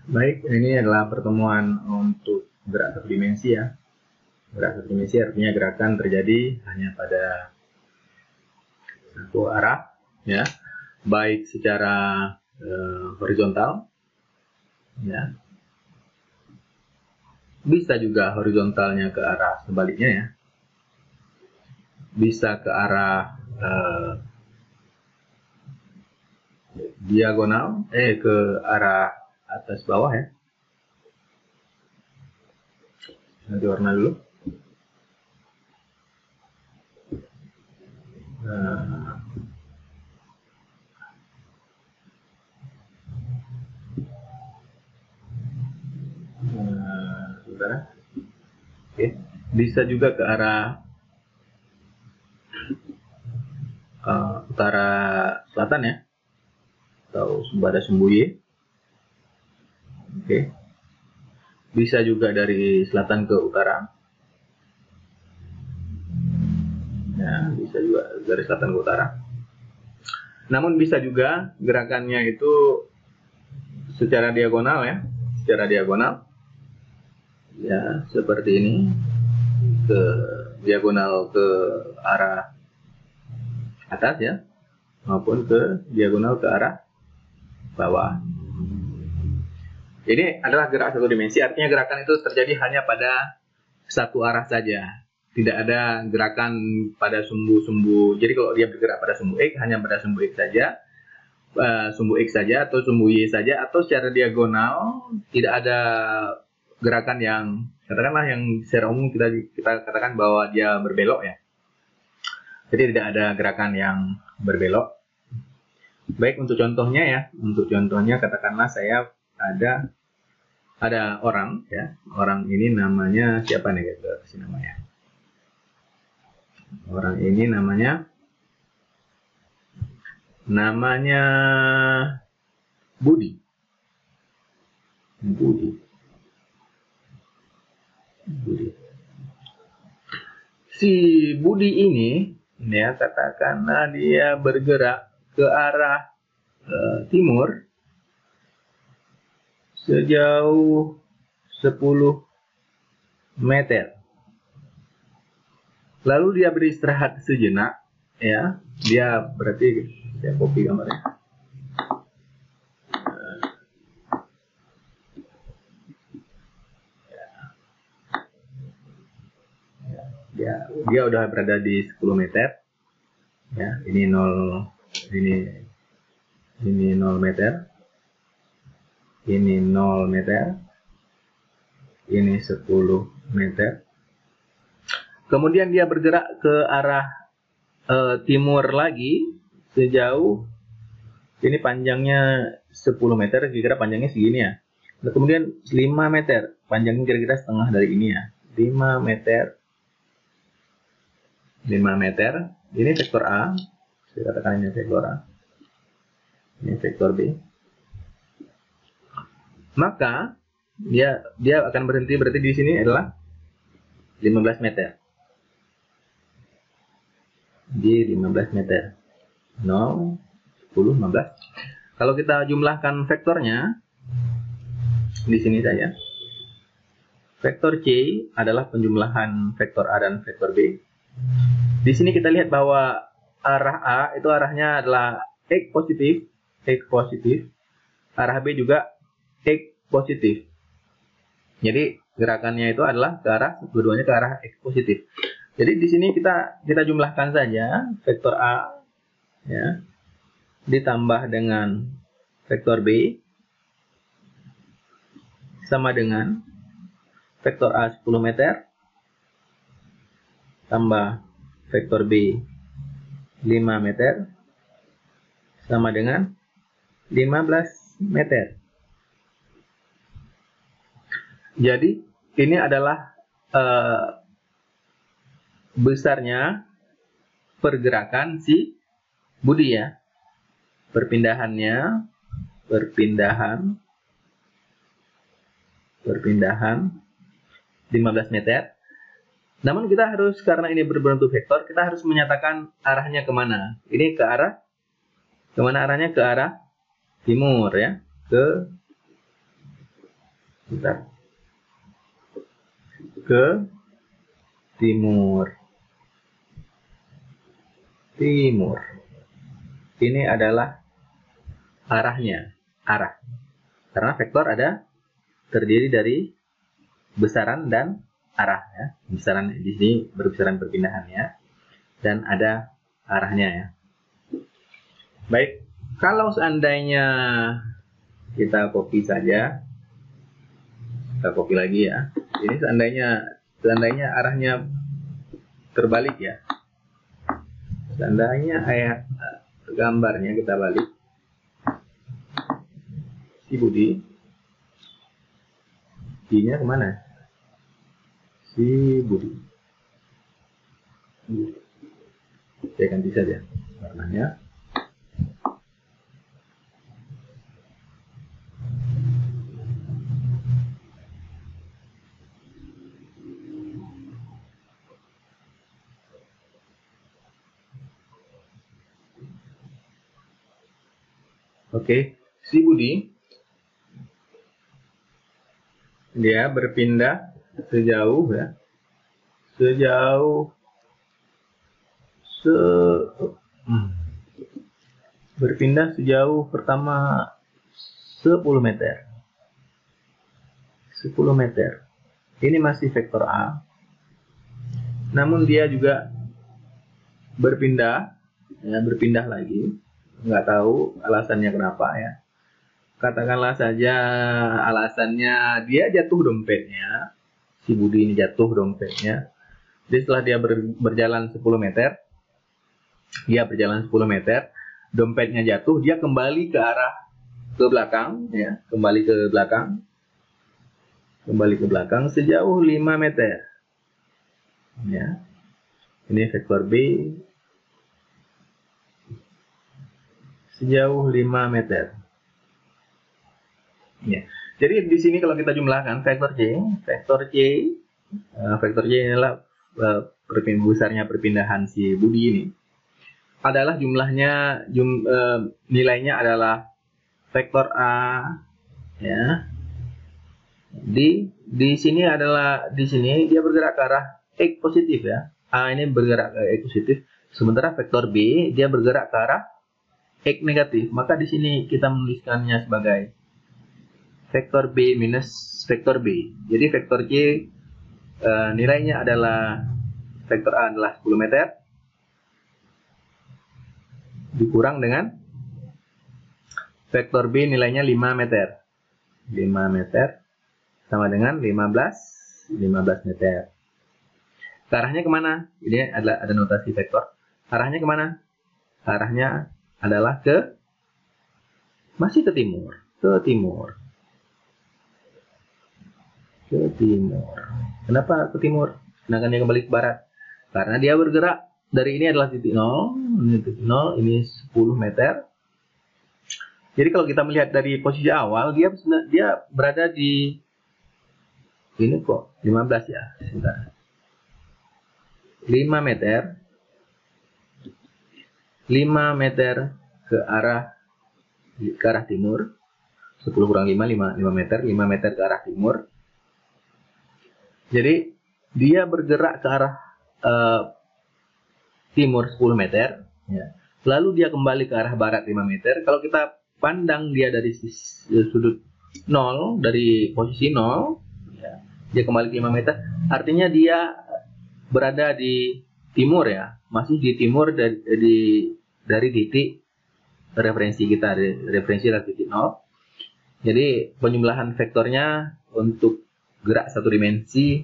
Baik, ini adalah pertemuan untuk gerak satu dimensi ya. Gerak satu dimensi artinya gerakan terjadi hanya pada satu arah ya, baik secara horizontal ya. Bisa juga horizontalnya ke arah sebaliknya ya. Bisa ke arah diagonal, ke arah atas bawah ya. Nanti warna dulu. Sebentar. Oke. Bisa juga ke arah utara selatan ya, atau pada sumbu Y. Oke. Bisa juga dari selatan ke utara. Ya, bisa juga dari selatan ke utara. Namun bisa juga gerakannya itu secara diagonal ya, secara diagonal. Ya, seperti ini. Ke diagonal ke arah atas ya, maupun ke diagonal ke arah bawah. Ini adalah gerak satu dimensi, artinya gerakan itu terjadi hanya pada satu arah saja. Tidak ada gerakan pada sumbu-sumbu. Jadi kalau dia bergerak pada sumbu X, hanya pada sumbu X saja, sumbu X saja, atau sumbu Y saja, atau secara diagonal, tidak ada gerakan yang, katakanlah yang secara umum kita katakan bahwa dia berbelok ya. Jadi tidak ada gerakan yang berbelok. Baik, untuk contohnya ya, untuk contohnya katakanlah saya ada orang ya, orang ini namanya siapa nih, kita kasih namanya. Orang ini namanya Budi. Si Budi ini ya, katakanlah dia bergerak ke arah timur sejauh 10 meter. Lalu dia beristirahat sejenak ya. Dia berarti, saya copy gambarnya. Dia udah berada di 10 meter. Ya, ini 0 meter. Ini 0 meter. Ini 10 meter. Kemudian dia bergerak ke arah timur lagi sejauh, ini panjangnya 10 meter, kira-kira panjangnya segini ya. Nah, kemudian 5 meter, panjangnya kira-kira setengah dari ini ya. 5 meter. Ini vektor A. Saya katakan ini vektor A. Ini vektor B. Maka dia akan berhenti di sini adalah 15 meter. Di 15 meter. 0, 10, 15. Kalau kita jumlahkan vektornya di sini saja. Vektor C adalah penjumlahan vektor A dan vektor B. Di sini kita lihat bahwa arah A itu arahnya adalah X positif. Arah B juga X positif. Jadi gerakannya itu adalah ke arah, keduanya ke arah X positif. Jadi di sini kita jumlahkan saja vektor A ya, ditambah dengan vektor B sama dengan vektor A 10 meter tambah vektor B 5 meter sama dengan 15 meter. Jadi ini adalah besarnya pergerakan si Budi ya. Perpindahan 15 meter. Namun kita harus, karena ini berbentuk vektor, kita harus menyatakan arahnya kemana. Ini ke arah, kemana arahnya? Ke arah timur ya, ke Bentar. Ke timur. Timur. Ini adalah arahnya. Arah. Karena vektor ada terdiri dari besaran dan arah ya. Besaran di sini berbesaran perpindahannya dan ada arahnya ya. Baik, kalau seandainya kita copy saja, kita copy lagi ya. Ini seandainya arahnya terbalik ya. Seandainya gambarnya kita balik, si Budi, I-nya kemana? Si Budi. Saya ganti saja warnanya. Oke, si Budi dia berpindah sejauh ya, berpindah sejauh pertama 10 meter. 10 meter. Ini masih vektor A. Namun dia juga berpindah, ya, berpindah lagi. Nggak tahu alasannya kenapa ya. Katakanlah saja alasannya dia jatuh dompetnya. Si Budi ini jatuh dompetnya. Jadi setelah dia berjalan 10 meter, dompetnya jatuh, dia kembali ke arah ke belakang ya, kembali ke belakang sejauh 5 meter. Ya. Ini vektor B sejauh 5 meter. Ya. Jadi di sini kalau kita jumlahkan vektor C adalah besarnya perpindahan si Budi ini adalah jumlahnya nilainya adalah vektor A ya. Di sini dia bergerak ke arah X positif ya. A ini bergerak ke X positif, sementara vektor B dia bergerak ke arah X negatif. Maka di sini kita menuliskannya sebagai vektor B minus vektor B. Jadi vektor C nilainya adalah vektor A adalah 10 meter dikurang dengan vektor B nilainya 5 meter. 5 meter sama dengan 15 meter. Ke arahnya kemana? Ini adalah ada notasi vektor. Arahnya kemana? Arahnya adalah masih ke timur. Ke timur. Kenapa ke timur? Sedangkan dia kembali ke barat. Karena dia bergerak dari ini adalah titik 0, ini 10 meter. Jadi kalau kita melihat dari posisi awal, dia berada di ini kok 15 ya. Sebentar. 5 meter ke arah timur. 10 kurang 5 meter. 5 meter ke arah timur. Jadi dia bergerak ke arah timur 10 meter ya. Lalu dia kembali ke arah barat 5 meter. Kalau kita pandang dia dari sudut 0, dari posisi 0 ya, dia kembali ke 5 meter, artinya dia berada di timur ya, masih di timur dari titik referensi kita, referensi dari titik 0. Jadi penjumlahan vektornya untuk gerak satu dimensi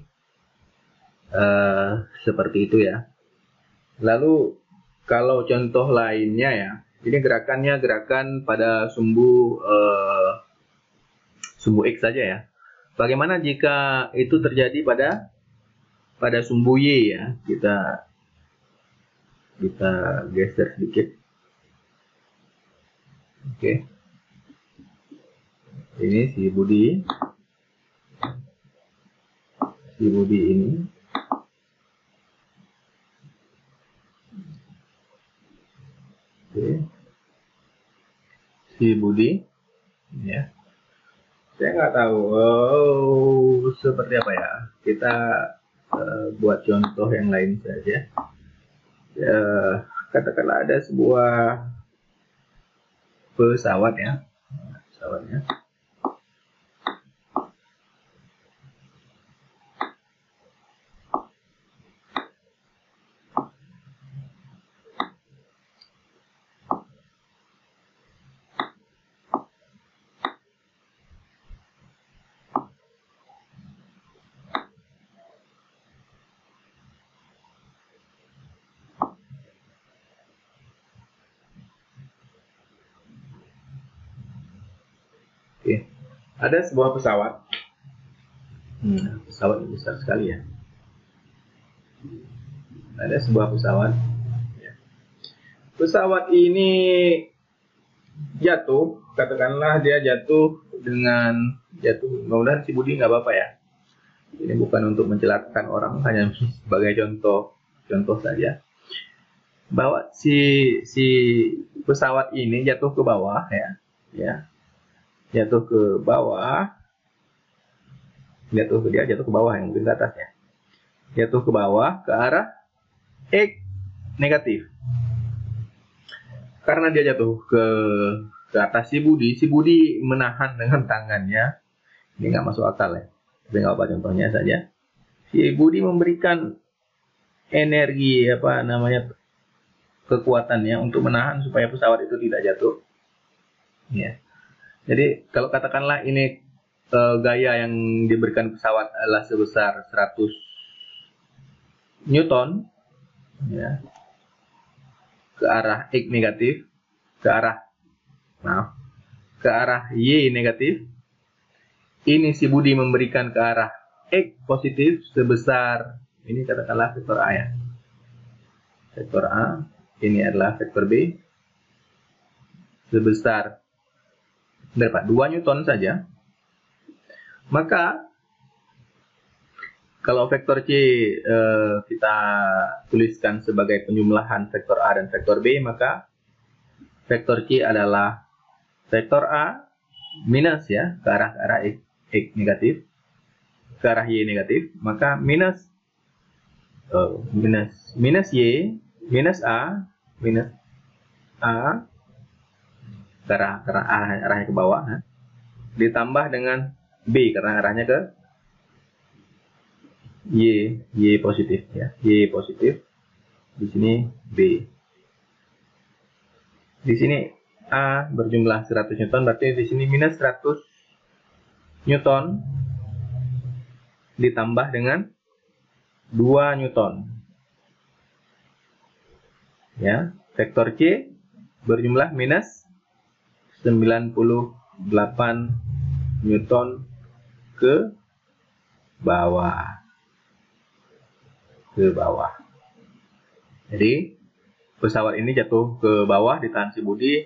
seperti itu ya. Lalu kalau contoh lainnya ya, ini gerakan pada sumbu X saja ya. Bagaimana jika itu terjadi pada sumbu Y ya? Kita geser sedikit. Oke. Ini si Budi ini. Oke. Si Budi ya. Saya nggak tahu. Oh, seperti apa ya? Kita buat contoh yang lain saja. Ya, katakanlah ada sebuah pesawat ya, pesawatnya. Oke, ada sebuah pesawat. Pesawat besar sekali ya. Ada sebuah pesawat. Pesawat ini jatuh, katakanlah dia jatuh dengan mudah-mudahan si Budi nggak apa-apa ya. Ini bukan untuk mencelakakan orang, hanya sebagai contoh saja. Bahwa si pesawat ini jatuh ke bawah ya, jatuh ke bawah, jatuh ke bawah yang mungkin ke atas ya, jatuh ke bawah ke arah X negatif. Karena dia jatuh ke atas si Budi menahan dengan tangannya. Ini nggak masuk akal ya, tapi nggak apa, contohnya saja. Si Budi memberikan energi kekuatannya untuk menahan supaya pesawat itu tidak jatuh. Ya. Jadi kalau katakanlah ini gaya yang diberikan pesawat adalah sebesar 100 Newton, ya, ke arah X negatif, ke arah Y negatif. Ini si Budi memberikan ke arah X positif sebesar, ini katakanlah vektor A ya, vektor A, ini adalah vektor B, sebesar berapa? 2 Newton saja. Maka kalau vektor C kita tuliskan sebagai penjumlahan vektor A dan vektor B, maka vektor C adalah vektor A minus ya, ke arah X negatif, ke arah Y negatif, maka minus Y minus A karena arahnya ke bawah, ditambah dengan B karena arahnya ke Y positif ya, Y positif, di sini B, di sini A berjumlah 100 Newton, berarti di sini minus 100 Newton ditambah dengan 2 Newton ya, vektor C berjumlah minus 98 Newton ke bawah. Jadi pesawat ini jatuh ke bawah, ditahan si Budi.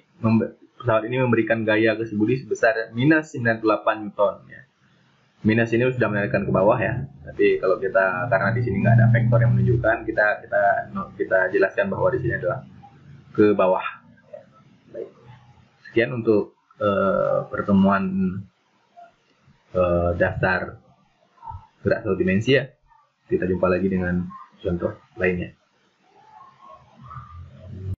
Pesawat ini memberikan gaya ke si Budi sebesar minus 98 Newton ya. Minus ini sudah menarikkan ke bawah ya. Tapi kalau kita, karena di sini nggak ada vektor yang menunjukkan, kita jelaskan bahwa di sini adalah ke bawah. Baik. Sekian untuk pertemuan daftar gerak satu dimensi ya. Kita jumpa lagi dengan contoh lainnya.